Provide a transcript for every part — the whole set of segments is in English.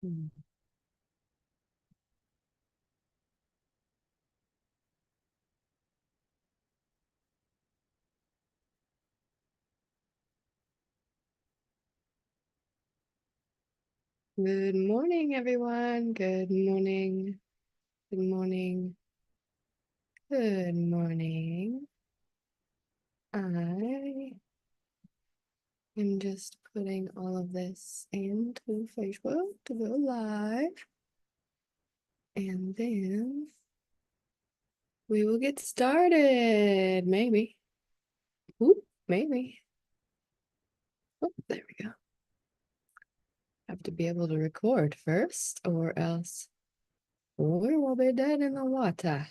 Good morning, everyone. Good morning. Good morning. Good morning. I am just putting all of this into Facebook to go live, and then we will get started. Maybe. Oop, maybe. Oh, there we go. Have to be able to record first, or else we will be dead in the water.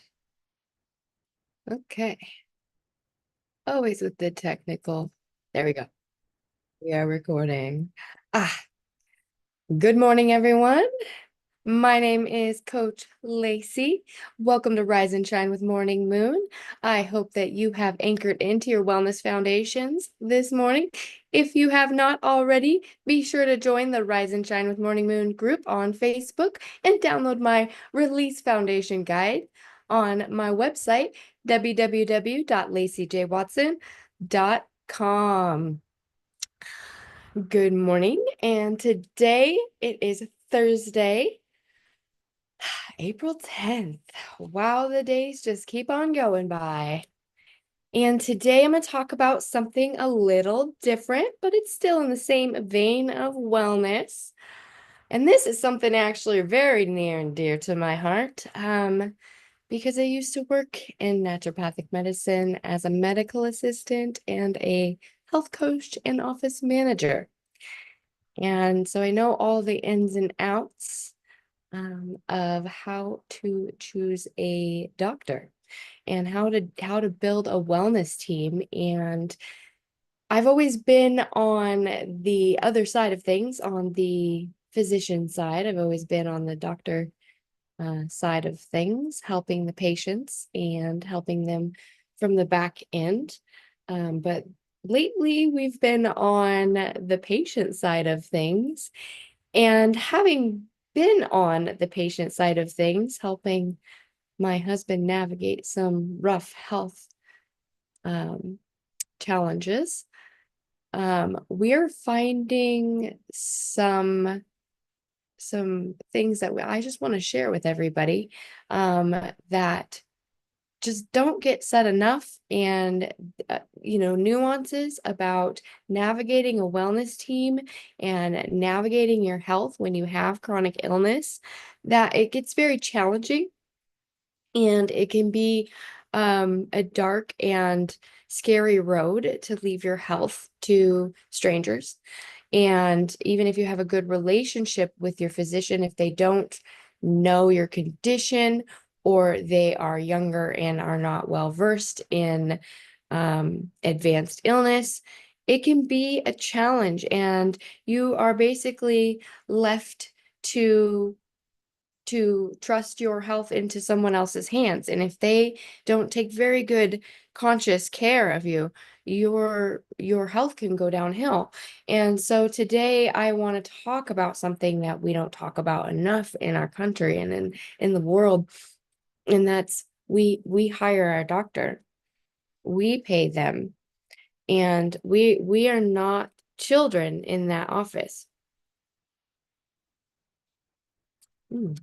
Okay. Always with the technical. There we go. We are recording. Ah, good morning, everyone. My name is Coach Lacey. Welcome to Rise and Shine with Morning Moon. I hope that you have anchored into your wellness foundations this morning. If you have not already, be sure to join the Rise and Shine with Morning Moon group on Facebook and download my Release Foundation guide on my website, www.laceyjwatson.com. Good morning, and today it is Thursday, April 10th. Wow, the days just keep on going by. And today I'm going to talk about something a little different, but it's still in the same vein of wellness. And this is something actually very near and dear to my heart, because I used to work in naturopathic medicine as a medical assistant and a health coach and office manager. And so I know all the ins and outs of how to choose a doctor and how to build a wellness team. And I've always been on the other side of things, on the physician side. I've always been on the doctor side of things, helping the patients and helping them from the back end. But lately, we've been on the patient side of things. And having been on the patient side of things, helping my husband navigate some rough health um, challenges, we're finding some things that I just want to share with everybody, that just don't get said enough, and nuances about navigating a wellness team and navigating your health when you have chronic illness, that it gets very challenging, and it can be a dark and scary road to leave your health to strangers. And even if you have a good relationship with your physician, if they don't know your condition, or they are younger and are not well versed in advanced illness, it can be a challenge, and you are basically left to trust your health into someone else's hands. And if they don't take very good conscious care of you, your health can go downhill. And so today I want to talk about something that we don't talk about enough in our country and in the world, and that's we hire our doctor. We pay them, and we are not children in that office. Mm.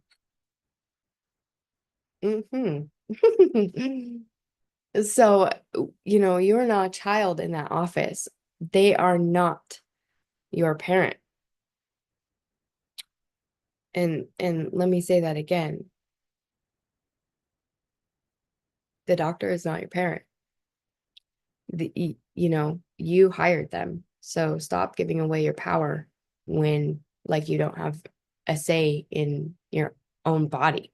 Mhm. So, you're not a child in that office. They are not your parent. And let me say that again. The doctor is not your parent. You hired them. So stop giving away your power when, like, you don't have a say in your own body.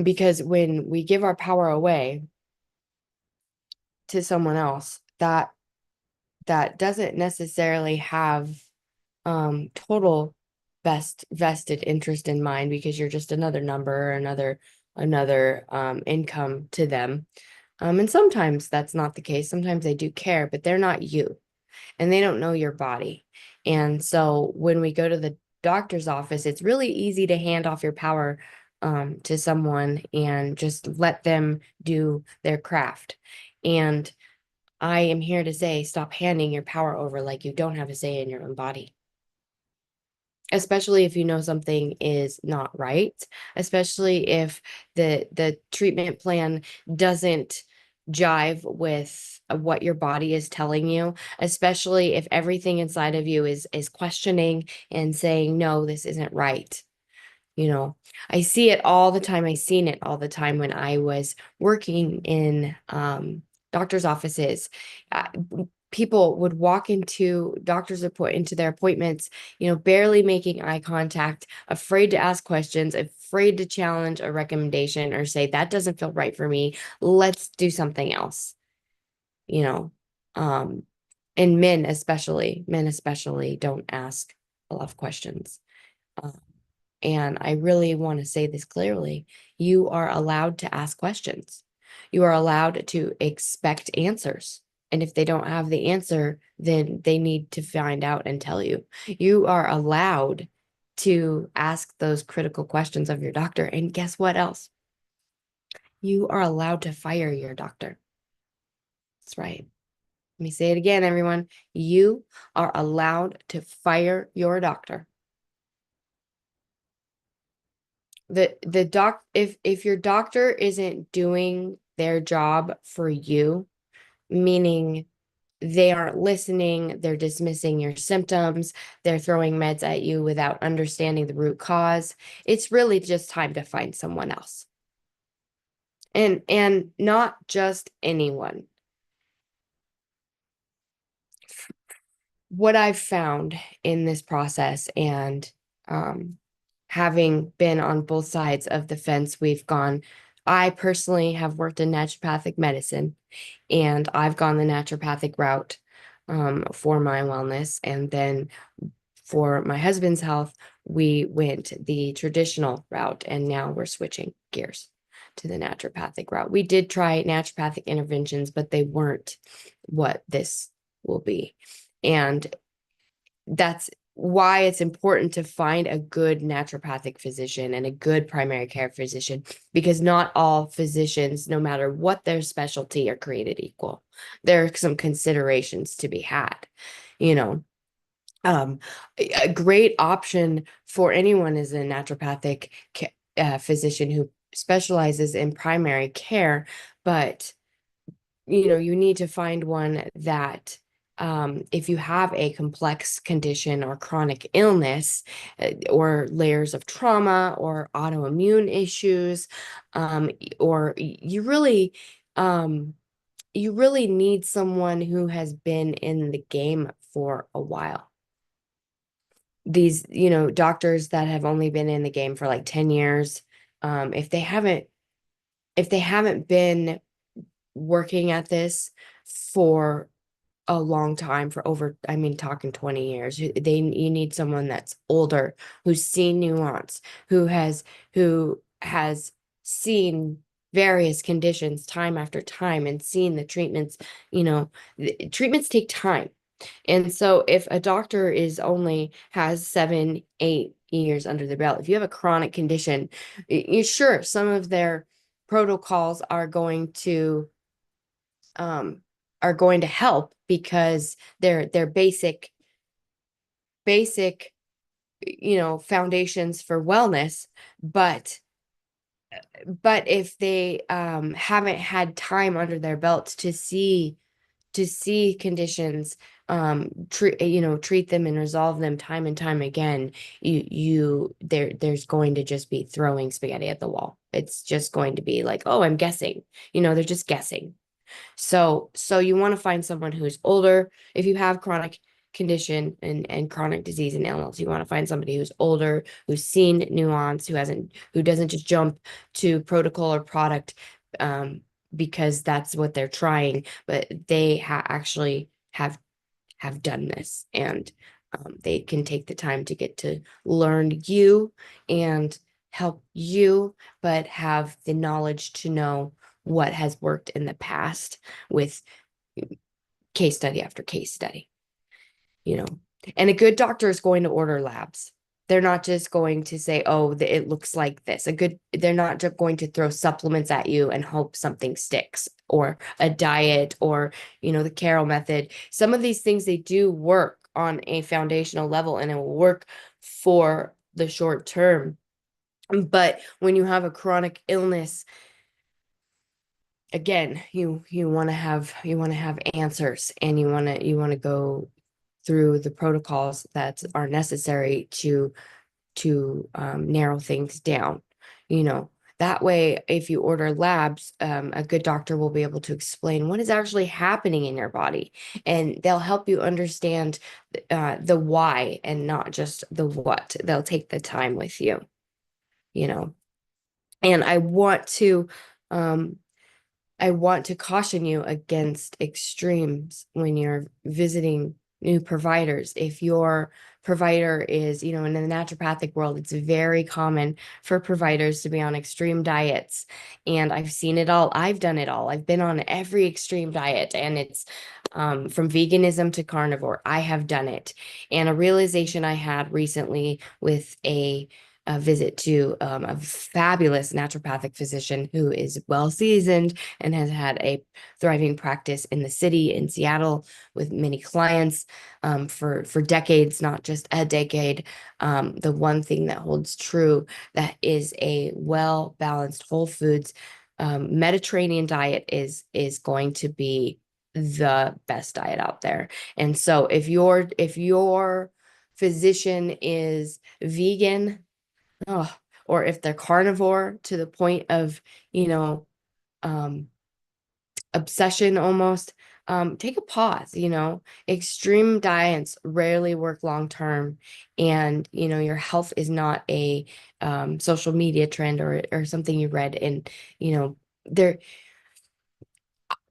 Because when we give our power away to someone else, that doesn't necessarily have total best vested interest in mind, because you're just another number, another income to them. And sometimes that's not the case. Sometimes they do care, but they're not you. and they don't know your body. And so when we go to the doctor's office, it's really easy to hand off your power to someone and just let them do their craft. And I am here to say, stop handing your power over like you don't have a say in your own body, especially if you know something is not right, especially if the treatment plan doesn't jive with what your body is telling you, especially if everything inside of you is questioning and saying, no, this isn't right. You know, I see it all the time. I seen it all the time when I was working in doctor's offices. Uh, People would walk into into their appointments, barely making eye contact, afraid to ask questions, afraid to challenge a recommendation or say, that doesn't feel right for me. Let's do something else, you know. Um, and men especially don't ask a lot of questions. Um, and I really want to say this clearly. You are allowed to ask questions. You are allowed to expect answers. And if they don't have the answer, then they need to find out and tell you. You are allowed to ask those critical questions of your doctor. And guess what else? You are allowed to fire your doctor. That's right. Let me say it again, everyone. You are allowed to fire your doctor. The doc if your doctor isn't doing their job for you, meaning they aren't listening, they're dismissing your symptoms, they're throwing meds at you without understanding the root cause, it's really just time to find someone else. And not just anyone. What I've found in this process, and having been on both sides of the fence, I personally have worked in naturopathic medicine, and I've gone the naturopathic route for my wellness. And then for my husband's health, we went the traditional route, and now we're switching gears to the naturopathic route. We did try naturopathic interventions, but they weren't what this will be. And that's why it's important to find a good naturopathic physician and a good primary care physician, because not all physicians, no matter what their specialty, are created equal. There are some considerations to be had, you know. A great option for anyone is a naturopathic physician who specializes in primary care, but you need to find one that, if you have a complex condition or chronic illness, or layers of trauma or autoimmune issues, or you really need someone who has been in the game for a while. These, doctors that have only been in the game for like 10 years, if they haven't been working at this for a long time, for over, I mean, talking 20 years, you need someone that's older, who's seen nuance, who has seen various conditions time after time and seen the treatments. Treatments take time. And so if a doctor is only has 7, 8 years under the belt, if you have a chronic condition, you sure, some of their protocols um, are going to help, because they're basic foundations for wellness. But if they haven't had time under their belts to see conditions, treat them and resolve them time and time again, there's going to just be throwing spaghetti at the wall. It's just going to be like, oh, I'm guessing. They're just guessing. So you want to find someone who's older. If you have chronic condition and chronic disease and illness, you want to find somebody who's older, who's seen nuance, who doesn't just jump to protocol or product, because that's what they're trying, but they actually have done this, and they can take the time to get to learn you and help you, but have the knowledge to know what has worked in the past with case study after case study. you know. And a good doctor is going to order labs. They're not just going to say, oh, it looks like this. They're not just going to throw supplements at you and hope something sticks, or a diet, or, the Carroll method. Some of these things, they do work on a foundational level and it will work for the short term. But when you have a chronic illness, again, you want to have answers, and you want to go through the protocols that are necessary to narrow things down. You know, that way, if you order labs, a good doctor will be able to explain what is actually happening in your body, and they'll help you understand the why and not just the what. They'll take the time with you, you know. And um, I want to caution you against extremes when you're visiting new providers. If your provider is, in the naturopathic world, it's very common for providers to be on extreme diets. And I've seen it all. I've done it all. I've been on every extreme diet, and it's from veganism to carnivore. I have done it. And a realization I had recently with a visit to a fabulous naturopathic physician who is well seasoned and has had a thriving practice in the city in Seattle with many clients for decades, not just a decade. The one thing that holds true, that is a well balanced whole foods Mediterranean diet is going to be the best diet out there. And so if your physician is vegan, oh, or if they're carnivore to the point of, you know, um, obsession almost, take a pause. Extreme diets rarely work long term, and your health is not a social media trend or something you read. And there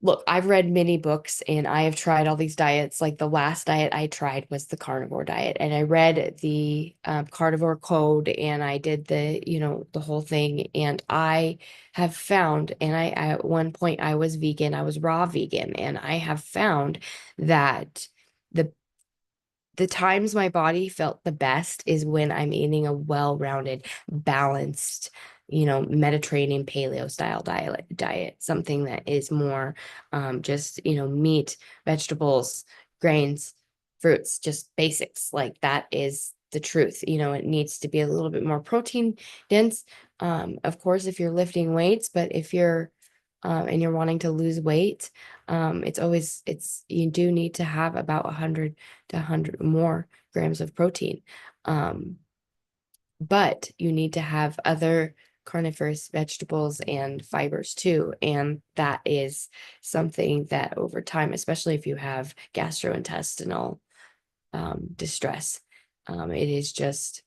look, I've read many books and I have tried all these diets. Like, the last diet I tried was the carnivore diet, and I read the carnivore code, and I did the whole thing. And I have found, and at one point I was vegan, I was raw vegan, and I have found that the the times my body felt the best is when I'm eating a well-rounded, balanced, Mediterranean paleo style diet, something that is more just, meat, vegetables, grains, fruits, just basics. Like, that is the truth. It needs to be a little bit more protein dense. Of course, if you're lifting weights, but if you're and you're wanting to lose weight, you do need to have about 100 to 100 more grams of protein. Um, but you need to have other carnivorous vegetables and fibers too. And that is something that over time, especially if you have gastrointestinal distress, it is just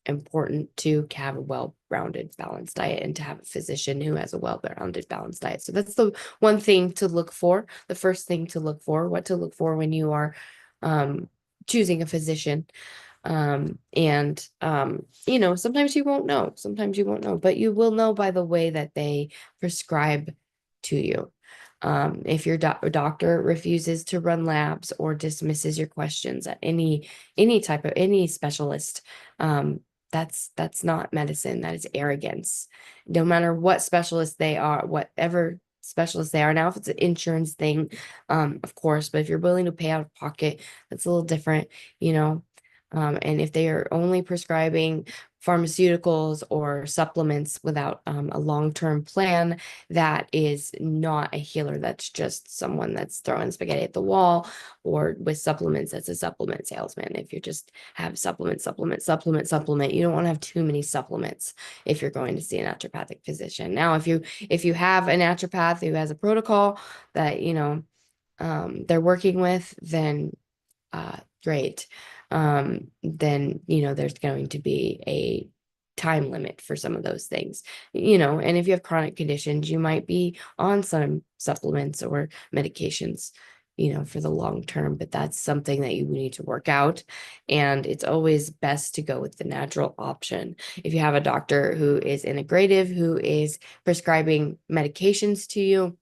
important to have a well-rounded balanced diet, and to have a physician who has a well-rounded balanced diet. So that's the one thing to look for, the first thing to look for, what to look for when you are choosing a physician. Sometimes you won't know, but you will know by the way that they prescribe to you. If your doctor refuses to run labs or dismisses your questions at any specialist, that's not medicine. That is arrogance. No matter what specialist they are, whatever specialist they are. Now, if it's an insurance thing, of course, but if you're willing to pay out of pocket, that's a little different, you know. And if they are only prescribing pharmaceuticals or supplements without a long-term plan, that is not a healer. That's just someone that's throwing spaghetti at the wall. Or with supplements, that's a supplement salesman. If you just have supplement, you don't want to have too many supplements if you're going to see a naturopathic physician. Now, if you have a naturopath who has a protocol that they're working with, then great. Then there's going to be a time limit for some of those things. And if you have chronic conditions, you might be on some supplements or medications for the long term, but that's something that you need to work out. And it's always best to go with the natural option. If you have a doctor who is integrative, who is prescribing medications to you,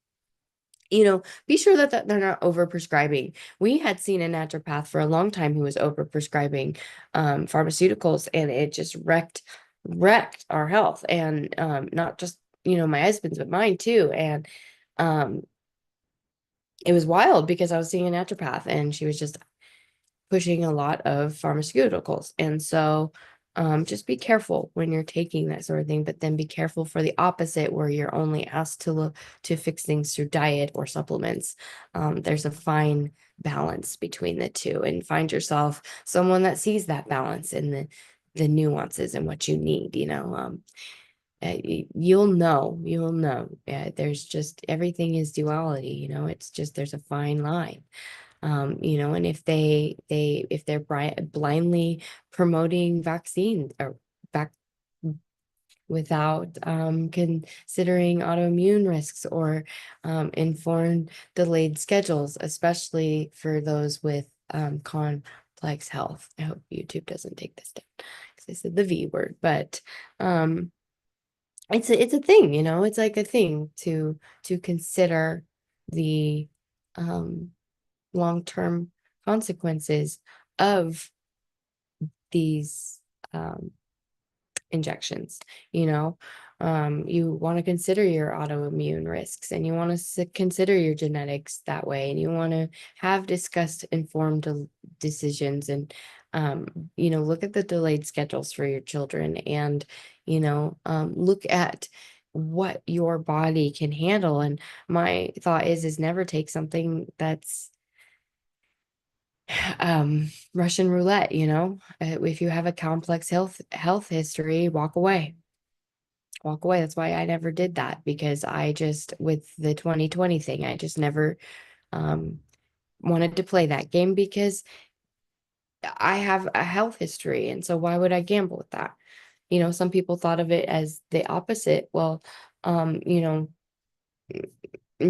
be sure that they're not over prescribing. We had seen a naturopath for a long time who was over prescribing pharmaceuticals, and it just wrecked our health, and not just my husband's but mine too. And um it was wild because I was seeing a naturopath and she was just pushing a lot of pharmaceuticals. And so just be careful when you're taking that sort of thing, but then be careful for the opposite, where you're only asked to look to fix things through diet or supplements. There's a fine balance between the two, and find yourself someone that sees that balance and the nuances and what you need. You'll know. There's just everything is duality. It's just there's a fine line. And if they're blindly promoting vaccine or vac without considering autoimmune risks or informed delayed schedules, especially for those with complex health. I hope YouTube doesn't take this down because I said the V word, but it's a thing. It's like a thing to consider the um long-term consequences of these injections. you know you want to consider your autoimmune risks, and you want to consider your genetics that way, and you want to have discussed informed decisions, and look at the delayed schedules for your children, and look at what your body can handle. And my thought is never take something that's Russian roulette. If you have a complex health history, walk away. That's why I never did that, because I just, with the 2020 thing, I just never um wanted to play that game, because I have a health history, and so why would I gamble with that? Some people thought of it as the opposite. Well,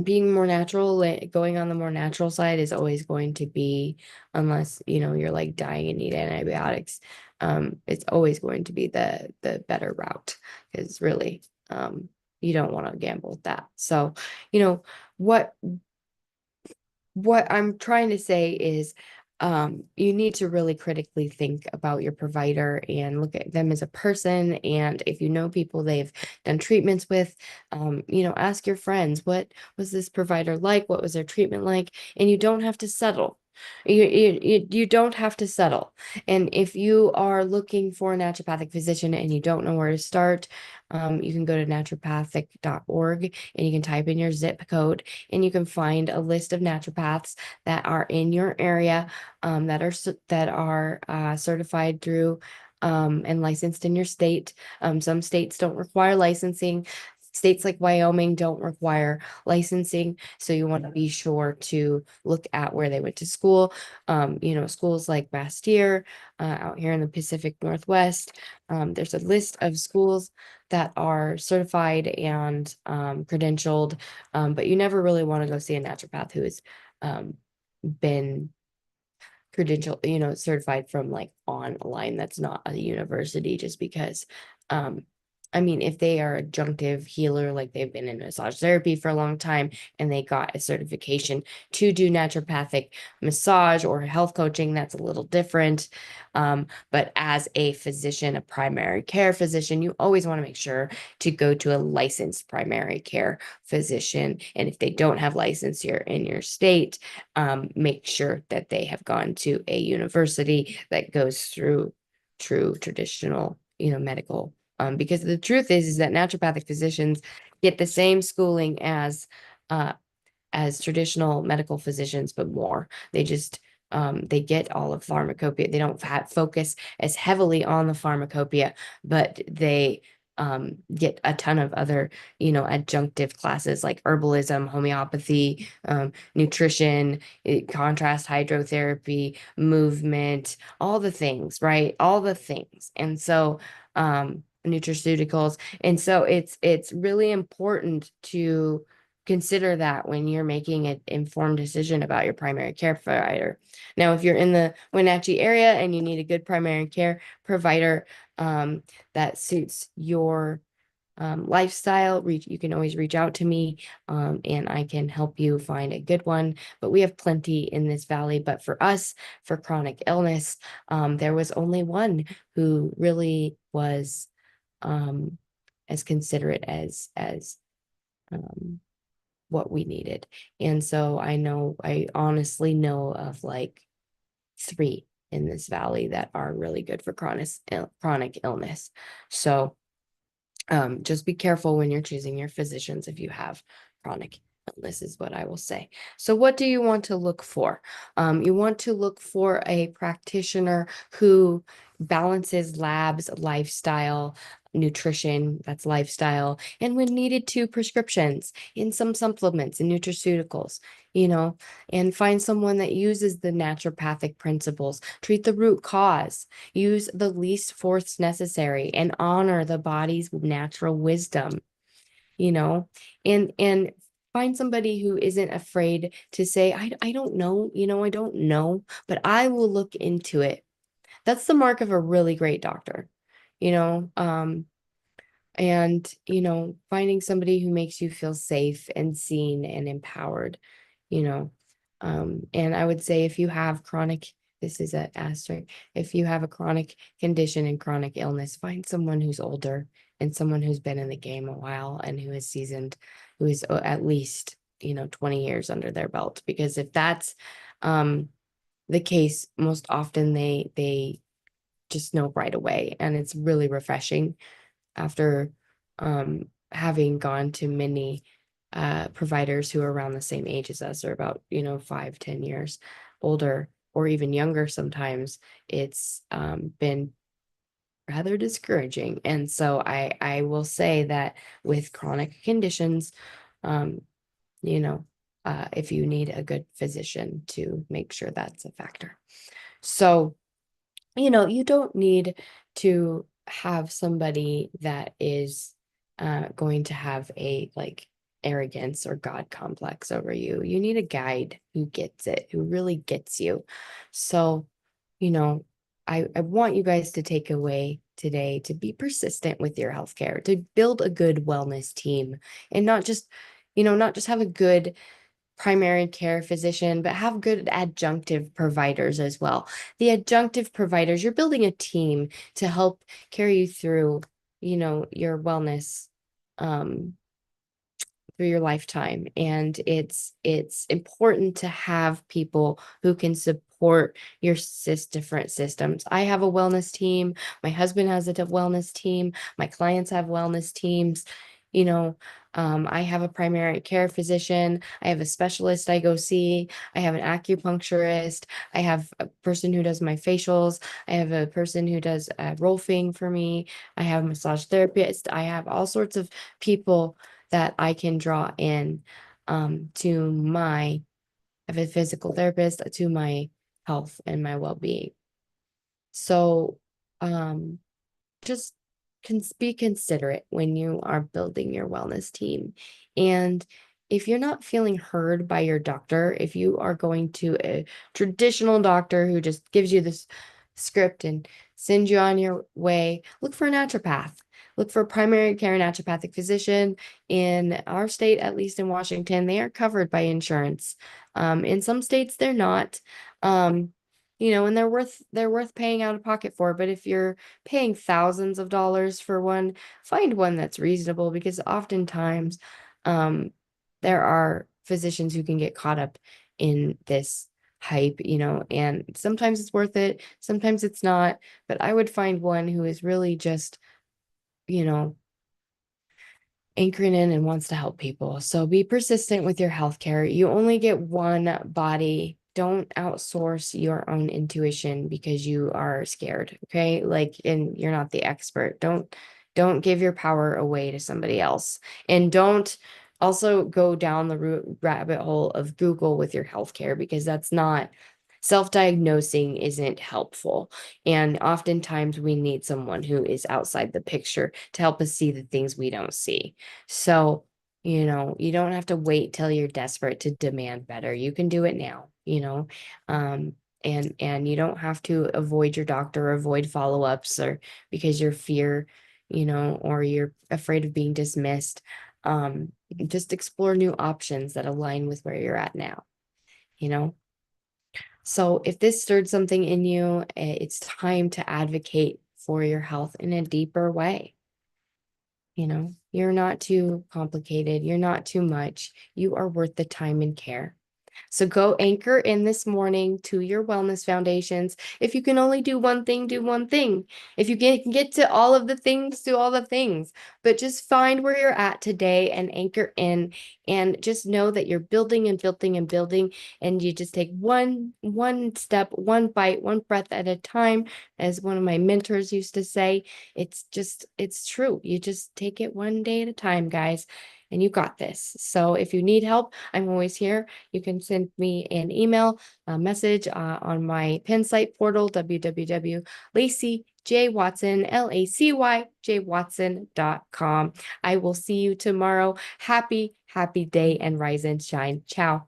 being more natural, going on the more natural side is always going to be, unless you're like dying and need antibiotics, it's always going to be the better route, because really you don't want to gamble with that. So you know what what I'm trying to say is, you need to really critically think about your provider and look at them as a person. And if you know people they've done treatments with, ask your friends, what was this provider like? What was their treatment like? And you don't have to settle. You don't have to settle. And if you are looking for a naturopathic physician and you don't know where to start, you can go to naturopathic.org, and you can type in your zip code, and you can find a list of naturopaths that are in your area, that are certified through and licensed in your state. Some states don't require licensing. States like Wyoming don't require licensing, so you want to be sure to look at where they went to school. Schools like Bastyr, out here in the Pacific Northwest. There's a list of schools that are certified and credentialed, but you never really want to go see a naturopath who has been credential, certified from like online. That's not a university, just because I mean, if they are adjunctive healer, like they've been in massage therapy for a long time and they got a certification to do naturopathic massage or health coaching, that's a little different. But as a physician, a primary care physician, you always want to make sure to go to a licensed primary care physician. And if they don't have license here in your state, make sure that they have gone to a university that goes through true traditional, medical. Because the truth is that naturopathic physicians get the same schooling as traditional medical physicians, but more. They get all of pharmacopoeia. They don't focus as heavily on the pharmacopoeia, but they get a ton of other, adjunctive classes like herbalism, homeopathy, nutrition, contrast hydrotherapy, movement, all the things, right? All the things. And so, nutraceuticals. And so it's really important to consider that when you're making an informed decision about your primary care provider. Now, if you're in the Wenatchee area and you need a good primary care provider that suits your lifestyle, you can always reach out to me, and I can help you find a good one. But we have plenty in this valley. But for us, for chronic illness, there was only one who really was um, as considerate as um, what we needed. And so I honestly know of like three in this valley that are really good for chronic illness. So just be careful when you're choosing your physicians if you have chronic illness, is what I will say. So, what do you want to look for? You want to look for a practitioner who balances labs, lifestyle, nutrition, that's lifestyle, and when needed to, prescriptions in some supplements and nutraceuticals, you know, and find someone that uses the naturopathic principles, treat the root cause, use the least force necessary, and honor the body's natural wisdom, you know, and find somebody who isn't afraid to say, I don't know, I don't know, but I will look into it. That's the mark of a really great doctor, you know. And finding somebody who makes you feel safe and seen and empowered, you know. And I would say if you have chronic, this is an asterisk, if you have a chronic condition and chronic illness, find someone who's older and someone who's been in the game a while and who is seasoned, who is at least 20 years under their belt. Because if that's the case, most often they just know right away, and it's really refreshing after having gone to many providers who are around the same age as us, or about 5-10 years older or even younger. Sometimes it's been rather discouraging. And so I will say that with chronic conditions, um, you know if you need a good physician, to make sure that's a factor. So you don't need to have somebody that is going to have a like arrogance or God complex over you. You need a guide who gets it, who really gets you. So, you know, I want you guys to take away today to be persistent with your healthcare, to build a good wellness team, and not just have a good primary care physician, but have good adjunctive providers as well. The adjunctive providers, you're building a team to help carry you through, your wellness um, through your lifetime. And it's important to have people who can support your different systems. I have a wellness team. My husband has a wellness team. My clients have wellness teams. You know, I have a primary care physician. I have a specialist I go see. I have an acupuncturist. I have a person who does my facials. I have a person who does rolfing for me. I have a massage therapist. I have all sorts of people that I can draw in to I have a physical therapist, to my health and my well-being. So just be considerate when you are building your wellness team. And if you're not feeling heard by your doctor, if you are going to a traditional doctor who just gives you this script and sends you on your way, look for a naturopath. Look for a primary care naturopathic physician. In our state, at least in Washington, they are covered by insurance. In some states, they're not. And they're worth paying out of pocket for. But if you're paying thousands of dollars for one, find one that's reasonable, because oftentimes um, there are physicians who can get caught up in this hype, and sometimes it's worth it, sometimes it's not. But I would find one who is really just, you know, anchoring in and wants to help people. So be persistent with your healthcare. You only get one body. Don't outsource your own intuition because you are scared. Okay. And you're not the expert. Don't give your power away to somebody else. And don't also go down the rabbit hole of Google with your healthcare, because that's not self-diagnosing isn't helpful. And oftentimes we need someone who is outside the picture to help us see the things we don't see. So, you don't have to wait till you're desperate to demand better. You can do it now. Um, and you don't have to avoid your doctor or avoid follow-ups, or because your fear or you're afraid of being dismissed, just explore new options that align with where you're at now, you know? So if this stirred something in you, it's time to advocate for your health in a deeper way. You're not too complicated. You're not too much. You are worth the time and care. So go anchor in this morning to your wellness foundations. If you can only do one thing, do one thing. If you can get to all of the things, do all the things. But just find where you're at today and anchor in, and just know that you're building and building and building, and you just take one step, one bite, one breath at a time, as one of my mentors used to say. It's true. You just take it one day at a time, guys, and you got this. So if you need help, I'm always here. You can send me an email, a message on my Pensight portal, www.lacyjwatson.com. I will see you tomorrow. Happy day and rise and shine. Ciao.